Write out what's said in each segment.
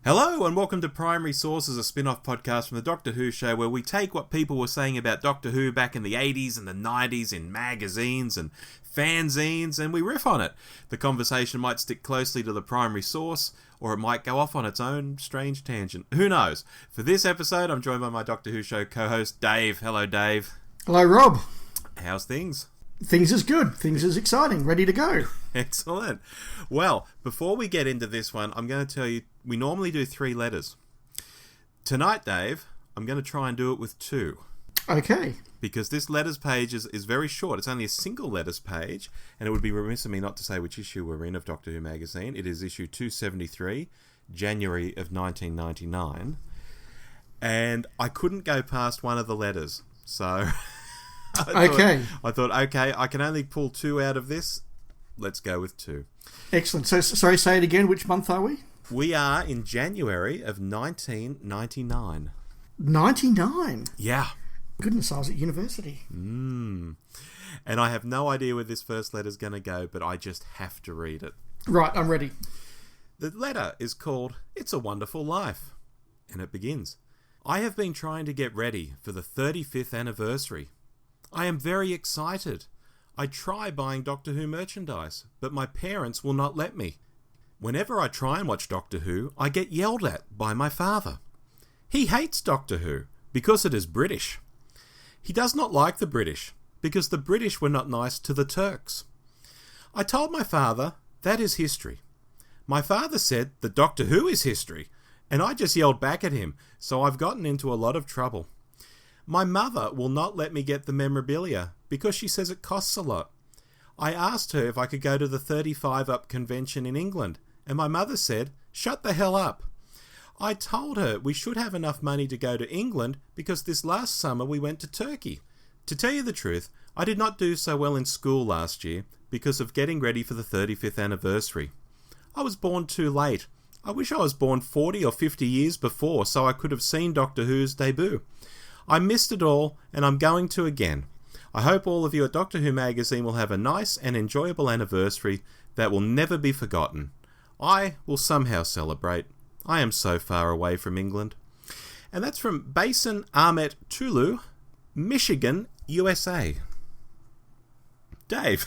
Hello and welcome to Primary Sources, a spin-off podcast from the Doctor Who show where we take what people were saying about Doctor Who back in the 80s and the 90s in magazines and fanzines and we riff on it. The conversation might stick closely to the primary source or it might go off on its own strange tangent. Who knows? For this episode, I'm joined by my Doctor Who show co-host Dave. Hello, Dave. Hello, Rob. How's things? Things is good. Things is exciting. Ready to go. Excellent. Well, before we get into this one, I'm going to tell you, we normally do 3 letters. Tonight, Dave, I'm going to try and do it with 2. Okay. Because this letters page is very short. It's only a single letters page, and it would be remiss of me not to say which issue we're in of Doctor Who magazine. It is issue 273, January of 1999. And I couldn't go past one of the letters, so... I thought, okay, I can only pull 2 out of this. Let's go with 2. Excellent. So, sorry, say it again. Which month are we? We are in January of 1999. 99? Yeah. Goodness, I was at university. And I have no idea where this first letter's going to go, but I just have to read it. Right, I'm ready. The letter is called It's a Wonderful Life. And it begins, I have been trying to get ready for the 35th anniversary. I am very excited. I try buying Doctor Who merchandise, but my parents will not let me. Whenever I try and watch Doctor Who, I get yelled at by my father. He hates Doctor Who because it is British. He does not like the British because the British were not nice to the Turks. I told my father that is history. My father said that Doctor Who is history, and I just yelled back at him, so I've gotten into a lot of trouble. My mother will not let me get the memorabilia because she says it costs a lot. I asked her if I could go to the 35 Up convention in England, and my mother said, shut the hell up. I told her we should have enough money to go to England because this last summer we went to Turkey. To tell you the truth, I did not do so well in school last year because of getting ready for the 35th anniversary. I was born too late. I wish I was born 40 or 50 years before so I could have seen Doctor Who's debut. I missed it all, and I'm going to again. I hope all of you at Doctor Who magazine will have a nice and enjoyable anniversary that will never be forgotten. I will somehow celebrate. I am so far away from England. And that's from Basin Ahmet Tulu, Michigan, USA. Dave.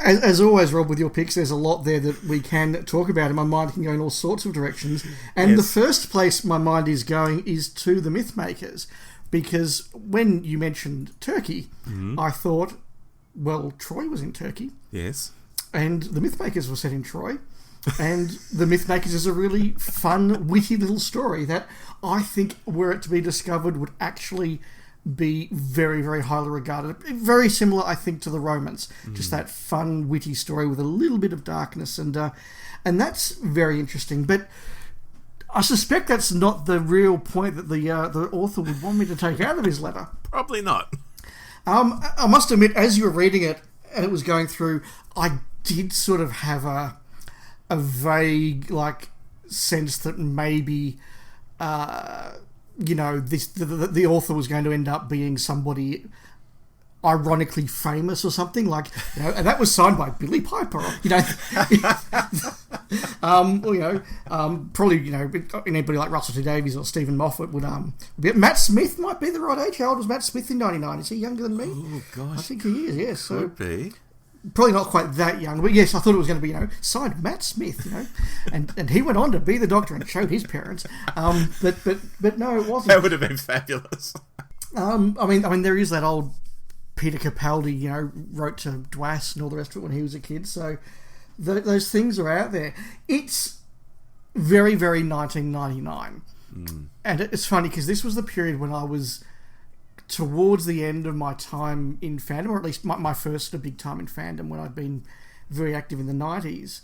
As always, Rob, with your picks, there's a lot there that we can talk about, and my mind can go in all sorts of directions. And yes. The first place my mind is going is to the Mythmakers, because when you mentioned Turkey, I thought, well, Troy was in Turkey. Yes. And the Mythmakers were set in Troy. And the Mythmakers is a really fun, witty little story that I think, were it to be discovered, would actually be very, very highly regarded. Very similar, I think, to the Romans. Just that fun, witty story with a little bit of darkness, and that's very interesting. But I suspect that's not the real point that the author would want me to take out of his letter. Probably not. I must admit, as you were reading it and it was going through, I did sort of have a vague sense that maybe the author was going to end up being somebody ironically famous or something, and that was signed by Billy Piper, probably, anybody like Russell T Davies or Stephen Moffat would Matt Smith might be the right age. How old was Matt Smith in 99? Is he younger than me? Oh gosh, I think he is. Yes, could be. Probably not quite that young, but yes, I thought it was going to be, signed Matt Smith, and he went on to be the Doctor and showed his parents. But no, it wasn't. That would have been fabulous. I mean, there is that old Peter Capaldi, wrote to Dwass and all the rest of it when he was a kid. So those things are out there. It's very, very 1999, and it's funny because this was the period when I was towards the end of my time in fandom, or at least my first big time in fandom, when I'd been very active in the 90s,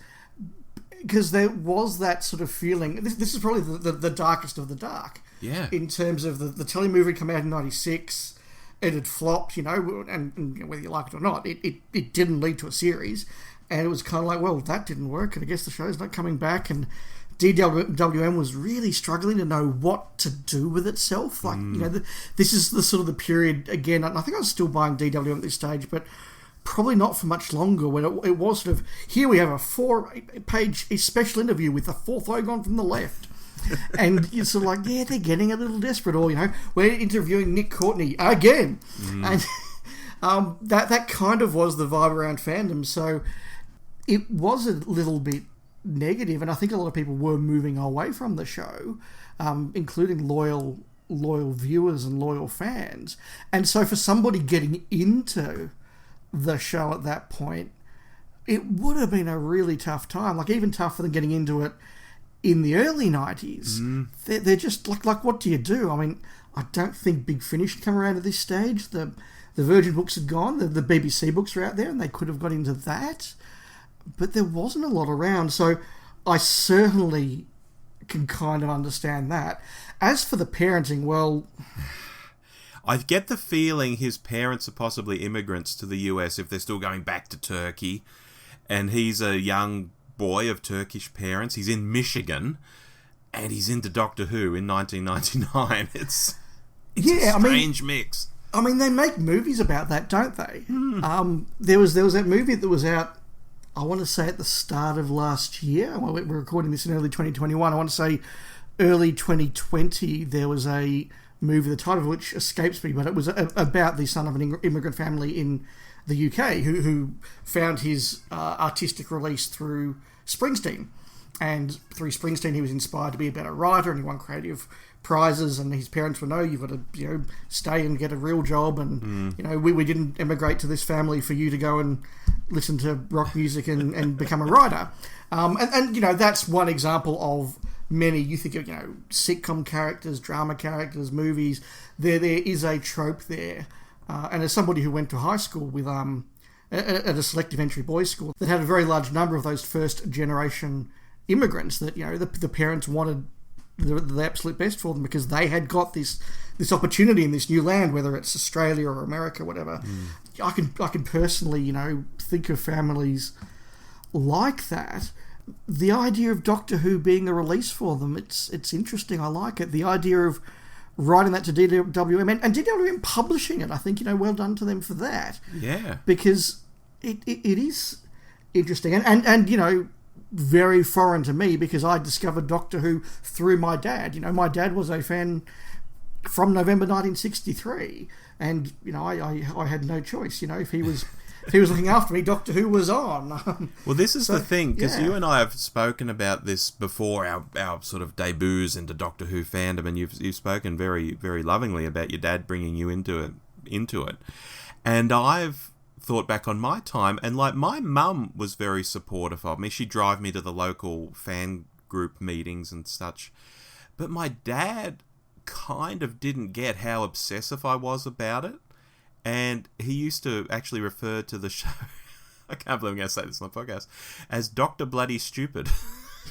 because there was that sort of feeling. This is probably the darkest of the dark. Yeah. In terms of the telemovie had come out in 96, it had flopped, and whether you like it or not, it didn't lead to a series, and it was kind of like, well, that didn't work, and I guess the show's not coming back, and DWM was really struggling to know what to do with itself. This is the sort of the period, again, I think I was still buying DWM at this stage, but probably not for much longer, when it was sort of, here we have a 4-page special interview with the fourth Ogon from the left. And it's sort of like, yeah, they're getting a little desperate. Or, we're interviewing Nick Courtney again. And that kind of was the vibe around fandom. So it was a little bit negative, and I think a lot of people were moving away from the show, including loyal viewers and loyal fans. And so for somebody getting into the show at that point, it would have been a really tough time, like even tougher than getting into it in the early 90s. They're just like, what do you do? I mean, I don't think Big Finish had come around at this stage. The Virgin books had gone, the BBC books were out there, and they could have got into that, but there wasn't a lot around. So I certainly can kind of understand that. As for the parenting, well, I get the feeling his parents are possibly immigrants to the US if they're still going back to Turkey, and he's a young boy of Turkish parents. He's in Michigan, and he's into Doctor Who in 1999. It's a strange mix. I mean, they make movies about that, don't they? There was that movie that was out, I want to say at the start of last year. Well, we're recording this in early 2021. I want to say early 2020, there was a movie, the title of which escapes me, but it was about the son of an immigrant family in the UK who found his artistic release through Springsteen. And through Springsteen, he was inspired to be a better writer, and he won creative prizes, and his parents were, no, you've got to stay and get a real job, and we didn't emigrate to this family for you to go and listen to rock music and become a writer. And that's one example of many. You think of sitcom characters, drama characters, movies. There is a trope there, and as somebody who went to high school with at a selective entry boys' school that had a very large number of those first generation immigrants, that the parents wanted the absolute best for them because they had got this opportunity in this new land, whether it's Australia or America, whatever. I can personally think of families like that. The idea of Doctor Who being a release for them, it's interesting. I like it. The idea of writing that to DWM and DWM publishing it, I think, well done to them for that. Yeah. Because it is interesting and very foreign to me, because I discovered Doctor Who through my dad. My dad was a fan from November 1963, and I had no choice. If he was looking after me, Doctor Who was on. Well, this is the thing, because you and I have spoken about this before, our sort of debuts into Doctor Who fandom, and you've spoken very, very lovingly about your dad bringing you into it. And I've thought back on my time, and like my mum was very supportive of me. She'd drive me to the local fan group meetings and such. But my dad kind of didn't get how obsessive I was about it. And he used to actually refer to the show, I can't believe I'm going to say this on the podcast, as Dr. Bloody Stupid.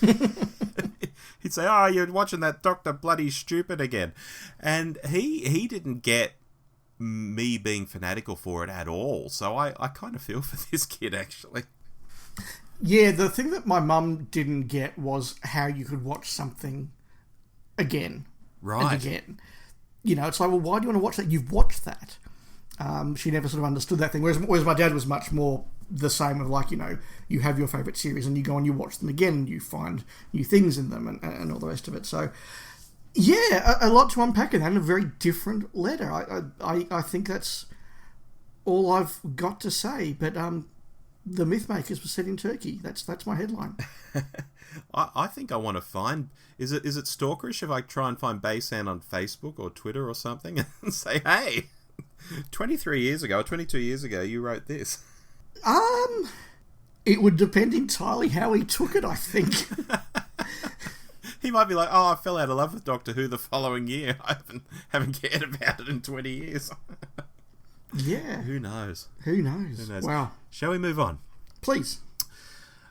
He'd say, oh, you're watching that Dr. Bloody Stupid again. And he didn't get me being fanatical for it at all. So I kind of feel for this kid, actually. Yeah, the thing that my mum didn't get was how you could watch something again. Right. And again. It's like, well, why do you want to watch that? You've watched that. She never sort of understood that thing. Whereas my dad was much more the same of like, you have your favourite series and you go and you watch them again and you find new things in them and all the rest of it. So, yeah, a lot to unpack in that, and a very different letter. I think that's all I've got to say. But the Mythmakers was set in Turkey. That's my headline. I think I want to find... Is it stalkerish if I try and find Baysan on Facebook or Twitter or something and say, hey... 22 years ago, you wrote this. It would depend entirely how he took it, I think. He might be like, oh, I fell out of love with Doctor Who the following year. I haven't cared about it in 20 years. Yeah. Who knows? Wow. Shall we move on? Please.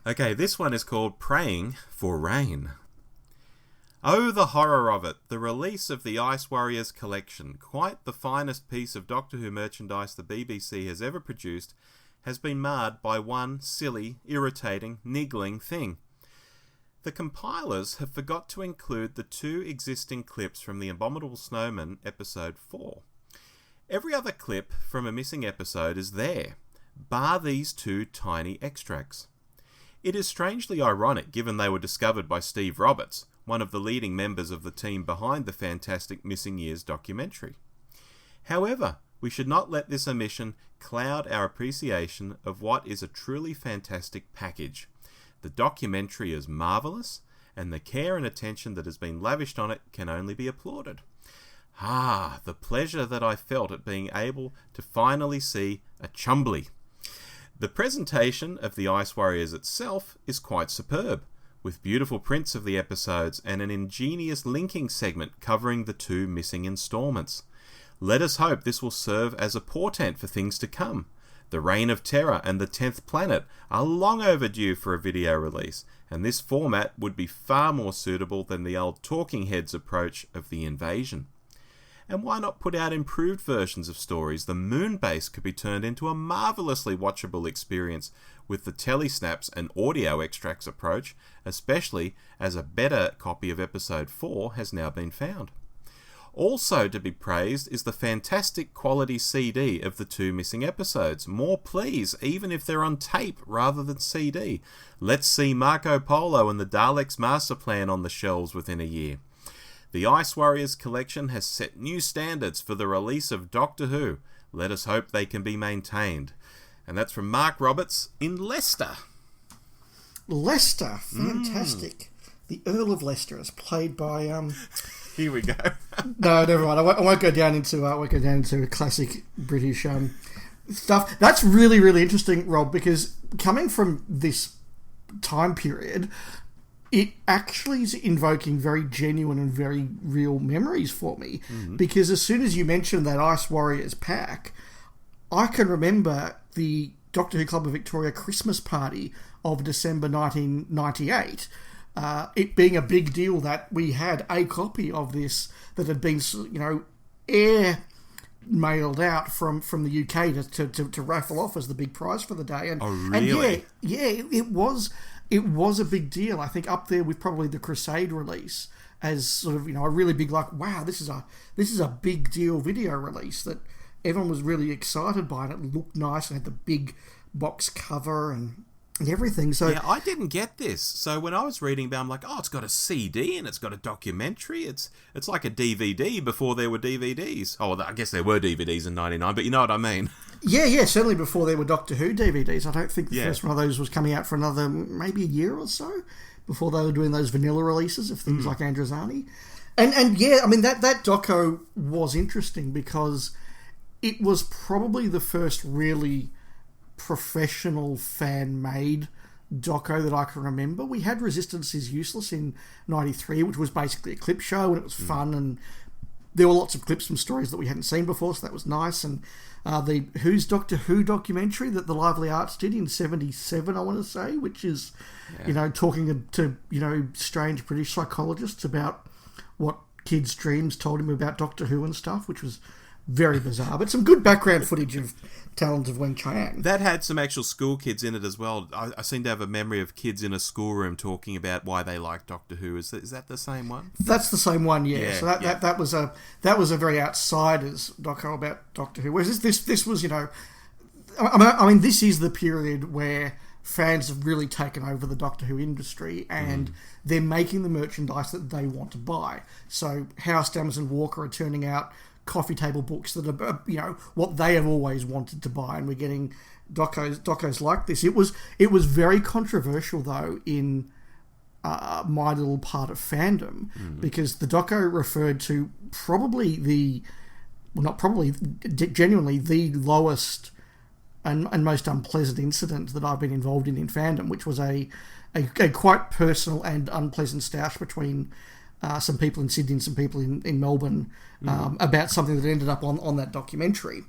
Okay, this one is called Praying for Rain. Oh, the horror of it! The release of the Ice Warriors collection, quite the finest piece of Doctor Who merchandise the BBC has ever produced, has been marred by one silly, irritating, niggling thing. The compilers have forgot to include the 2 existing clips from The Abominable Snowman, episode 4. Every other clip from a missing episode is there, bar these two tiny extracts. It is strangely ironic given they were discovered by Steve Roberts, one of the leading members of the team behind the fantastic Missing Years documentary. However, we should not let this omission cloud our appreciation of what is a truly fantastic package. The documentary is marvellous, and the care and attention that has been lavished on it can only be applauded. Ah, the pleasure that I felt at being able to finally see a Chumbly. The presentation of the Ice Warriors itself is quite superb, with beautiful prints of the episodes and an ingenious linking segment covering the two missing installments. Let us hope this will serve as a portent for things to come. The Reign of Terror and the 10th Planet are long overdue for a video release, and this format would be far more suitable than the old Talking Heads approach of the Invasion. And why not put out improved versions of stories? The Moonbase could be turned into a marvellously watchable experience with the telesnaps and audio extracts approach, especially as a better copy of episode 4 has now been found. Also to be praised is the fantastic quality CD of the two missing episodes. More please, even if they're on tape rather than CD. Let's see Marco Polo and the Daleks Master Plan on the shelves within a year. The Ice Warriors collection has set new standards for the release of Doctor Who. Let us hope they can be maintained. And that's from Mark Roberts in Leicester. Leicester, fantastic. The Earl of Leicester is played by Here we go. No, never mind. I won't go down into classic British stuff. That's really, really interesting, Rob, because coming from this time period, it actually is invoking very genuine and very real memories for me. Mm-hmm. Because as soon as you mentioned that Ice Warriors pack, I can remember the Doctor Who Club of Victoria Christmas party of December 1998. It being a big deal that we had a copy of this that had been, air mailed out from the UK to raffle off as the big prize for the day. And, oh, really? And yeah, it was a big deal. I think up there with probably the Crusade release as sort of, a really big, wow, this is a big deal video release that everyone was really excited by, and it looked nice and had the big box cover and everything. So yeah, I didn't get this. So when I was reading about it, I'm like, oh, it's got a CD and it's got a documentary. It's like a DVD before there were DVDs. Oh, I guess there were DVDs in 99, but you know what I mean. Yeah, certainly before there were Doctor Who DVDs. I don't think the first one of those was coming out for another maybe a year or so before they were doing those vanilla releases of things like Androzani. And yeah, I mean, that doco was interesting because it was probably the first really professional fan-made doco that I can remember. We had Resistance is Useless in 93, which was basically a clip show, and it was fun, and there were lots of clips from stories that we hadn't seen before, so that was nice. And the Who's Doctor Who documentary that the Lively Arts did in 77, I want to say, which is, talking to strange British psychologists about what kids' dreams told him about Doctor Who and stuff, which was very bizarre, but some good background footage of Talons of Wen Chiang. That had some actual school kids in it as well. I seem to have a memory of kids in a schoolroom talking about why they like Doctor Who. Is that the same one? That's the same one, yeah. So that was a very outsiders doco about Doctor Who. Whereas this was, I mean, this is the period where fans have really taken over the Doctor Who industry, and they're making the merchandise that they want to buy. So House, Dammers and Walker are turning out coffee table books that are, what they have always wanted to buy, and we're getting docos like this. It was very controversial, though, in my little part of fandom, because the doco referred to genuinely the lowest and most unpleasant incident that I've been involved in fandom, which was a quite personal and unpleasant stoush between some people in Sydney and some people in Melbourne about something that ended up on that documentary.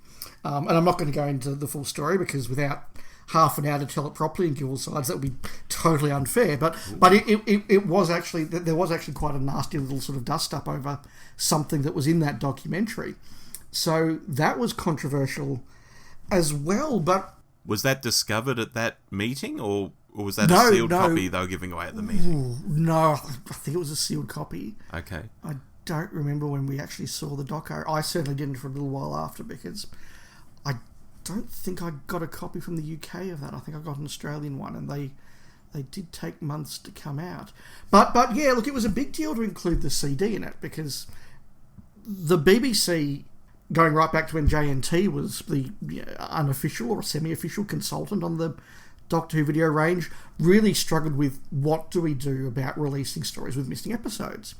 And I'm not going to go into the full story because without half an hour to tell it properly and give all sides, that would be totally unfair. But it was actually, there was actually quite a nasty little sort of dust up over something that was in that documentary. So that was controversial as well. But was that discovered at that meeting, or was that a sealed copy they were giving away at the meeting? No, I think it was a sealed copy. Okay. I don't remember when we actually saw the doco. I certainly didn't for a little while after, because I don't think I got a copy from the UK of that. I think I got an Australian one, and they did take months to come out. But yeah, look, it was a big deal to include the CD in it, because the BBC, going right back to when JNT was the unofficial or semi-official consultant on the Doctor Who video range, really struggled with what do we do about releasing stories with missing episodes.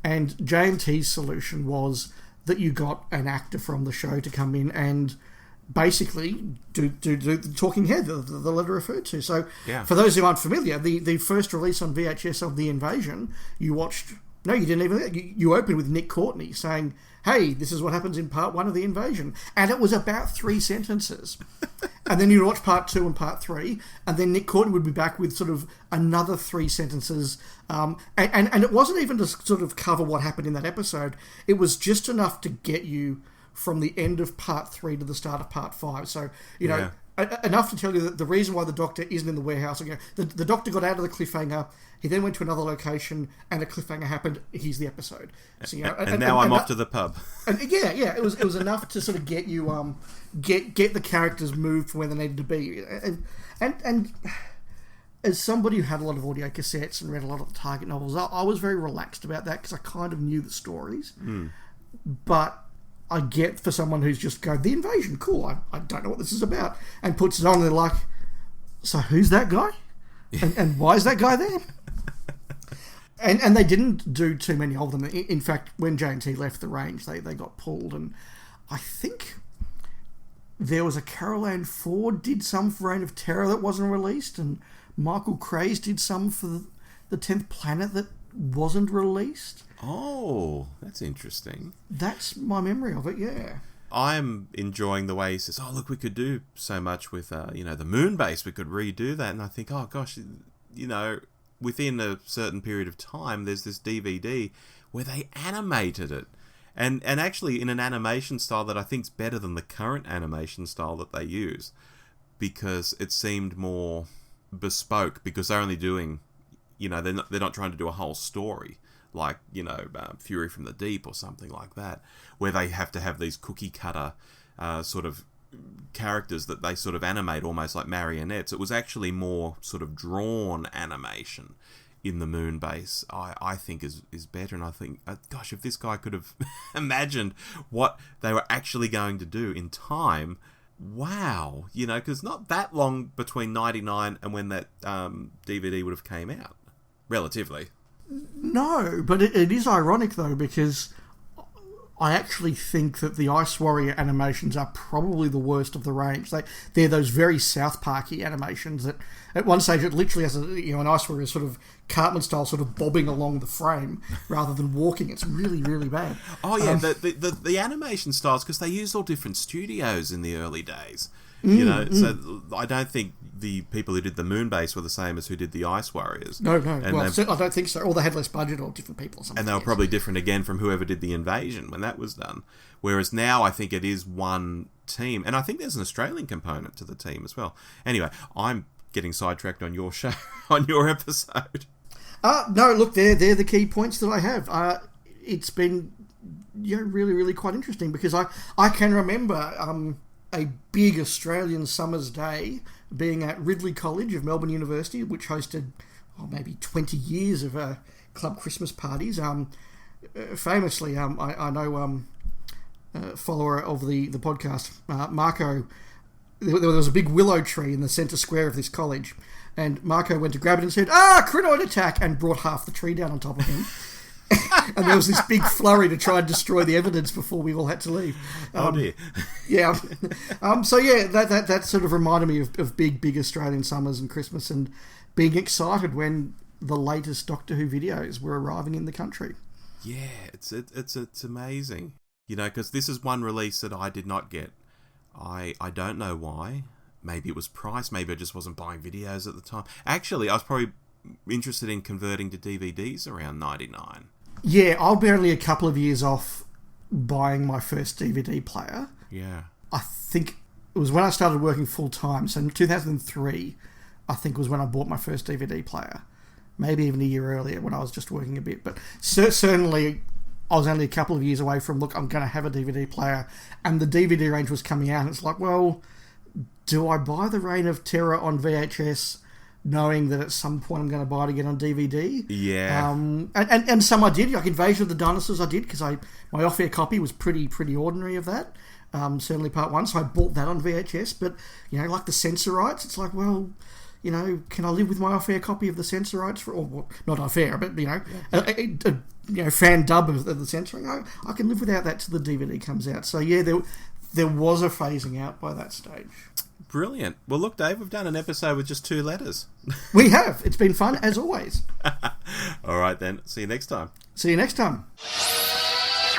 And JNT's solution was that you got an actor from the show to come in and basically do the talking head that the letter referred to. So for those who aren't familiar, the first release on VHS of The Invasion, you watched... No, you didn't even... You opened with Nick Courtney saying, hey, this is what happens in part 1 of The Invasion. And it was about 3 sentences. And then you'd watch part 2 and part 3, and then Nick Courtney would be back with sort of another 3 sentences. And it wasn't even to sort of cover what happened in that episode. It was just enough to get you from the end of part 3 to the start of part 5. So, you know... Enough to tell you that the reason why the Doctor isn't in the warehouse... The Doctor got out of the cliffhanger, he then went to another location, and a cliffhanger happened. Here's the episode. So, and now I'm off to the pub. And it was enough to sort of get you get the characters moved from where they needed to be. And as somebody who had a lot of audio cassettes and read a lot of the Target novels, I was very relaxed about that because I kind of knew the stories. But I get for someone who's just going, The Invasion, cool, I don't know what this is about, and puts it on, and they're like, so who's that guy? And why is that guy there? And they didn't do too many of them. In fact, when JNT left the range, they got pulled, and I think there was a Carol Ann Ford did some for Reign of Terror that wasn't released, and Michael Craze did some for the 10th Planet that wasn't released. Oh, that's interesting. That's my memory of it, yeah. I'm enjoying the way he says, oh, look, we could do so much with, the moon base. We could redo that. And I think, oh, gosh, within a certain period of time, there's this DVD where they animated it. And actually in an animation style that I think's better than the current animation style that they use, because it seemed more bespoke, because they're only doing, they're not trying to do a whole story. Like, Fury from the Deep or something like that, where they have to have these cookie cutter sort of characters that they sort of animate almost like marionettes. It was actually more sort of drawn animation in the moon base, I think is better. And I think, gosh, if this guy could have imagined what they were actually going to do in time, wow, because not that long between 99 and when that DVD would have came out, relatively. No, but it is ironic, though, because I actually think that the Ice Warrior animations are probably the worst of the range. They're those very South Parky animations that at one stage it literally has an Ice Warrior sort of Cartman style sort of bobbing along the frame rather than walking. It's really, really bad. Oh yeah, the animation styles, because they used all different studios in the early days. So I don't think the people who did the moon base were the same as who did the Ice Warriors. No. Well, I don't think so. Or they had less budget, or different people or something. And they were probably different again from whoever did the Invasion when that was done. Whereas now I think it is one team. And I think there's an Australian component to the team as well. Anyway, I'm getting sidetracked on your show, on your episode. No, look, they're the key points that I have. It's been really, really quite interesting, because I can remember... a big Australian summer's day being at Ridley College of Melbourne University, which hosted maybe 20 years of club Christmas parties. Famously, I know follower of the podcast, Marco, there was a big willow tree in the centre square of this college, and Marco went to grab it and said, crinoid attack, and brought half the tree down on top of him. And there was this big flurry to try and destroy the evidence before we all had to leave. Oh dear. Yeah. So yeah, that sort of reminded me of big Australian summers and Christmas, and being excited when the latest Doctor Who videos were arriving in the country. Yeah, it's amazing. Because this is one release that I did not get. I don't know why. Maybe it was price. Maybe I just wasn't buying videos at the time. Actually, I was probably interested in converting to DVDs around 99. Yeah, I'll be only a couple of years off buying my first DVD player. Yeah. I think it was when I started working full-time, so in 2003, I think was when I bought my first DVD player. Maybe even a year earlier when I was just working a bit. But certainly, I was only a couple of years away from, look, I'm going to have a DVD player. And the DVD range was coming out, and it's like, well, do I buy the Reign of Terror on VHS knowing that at some point I'm going to buy it again on DVD? Yeah. And some I did, like Invasion of the Dinosaurs I did, because my off-air copy was pretty ordinary of that. Certainly part 1, so I bought that on VHS. But, like the censor rights, it's like, well, can I live with my off-air copy of the censor rights? Or not off-air, but, a fan dub of the censoring. I can live without that till the DVD comes out. So, yeah, there was a phasing out by that stage. Brilliant. Well, look, Dave, we've done an episode with just 2 letters. We have. It's been fun, as always. All right, then. See you next time. See you next time.